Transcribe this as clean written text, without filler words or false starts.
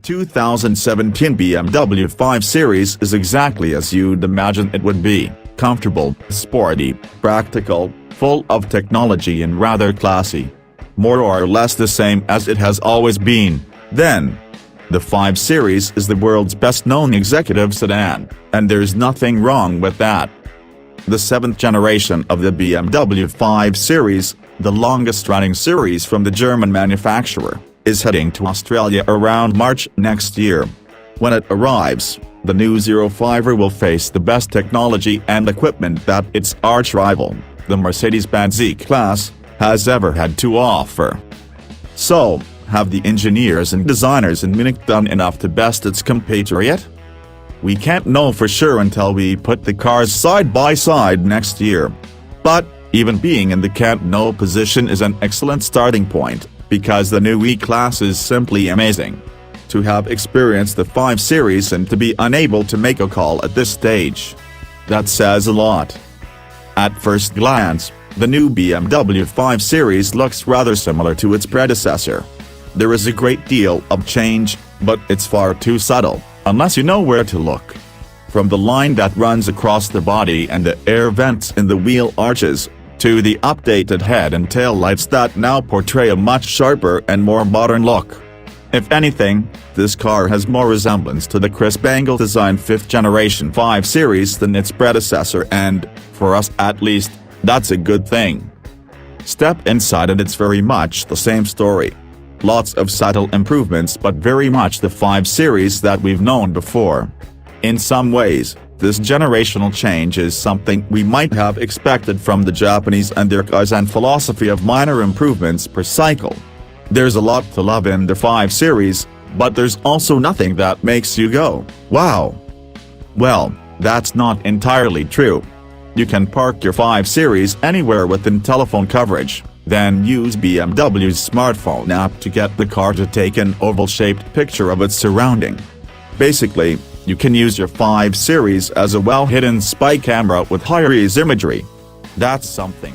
2017 BMW 5 Series is exactly as you'd imagine it would be: comfortable, sporty, practical, full of technology and rather classy. More or less the same as it has always been. Then, the 5 Series is the world's best-known executive sedan, and there's nothing wrong with that. The 7th generation of the BMW 5 Series, the longest-running series from the German manufacturer, is heading to Australia around March next year. When it arrives, the new 05er will face the best technology and equipment that its arch-rival, the Mercedes-Benz E-Class, has ever had to offer. So, have the engineers and designers in Munich done enough to best its compatriot? We can't know for sure until we put the cars side by side next year. But, even being in the can't know position is an excellent starting point, because the new E-Class is simply amazing. To have experienced the 5 Series and to be unable to make a call at this stage, that says a lot. At first glance, the new BMW 5 Series looks rather similar to its predecessor. There is a great deal of change, but it's far too subtle, unless you know where to look. From the line that runs across the body and the air vents in the wheel arches, to the updated head and tail lights that now portray a much sharper and more modern look. If anything, this car has more resemblance to the Chris Bangle-designed 5th generation 5 Series than its predecessor, and, for us at least, that's a good thing. Step inside and it's very much the same story. Lots of subtle improvements, but very much the 5 Series that we've known before. In some ways, this generational change is something we might have expected from the Japanese and their Kaizen philosophy of minor improvements per cycle. There's a lot to love in the 5 Series, but there's also nothing that makes you go, wow. Well, that's not entirely true. You can park your 5 Series anywhere within telephone coverage, then use BMW's smartphone app to get the car to take an oval-shaped picture of its surrounding. Basically, you can use your 5 Series as a well-hidden spy camera with high-res imagery. That's something.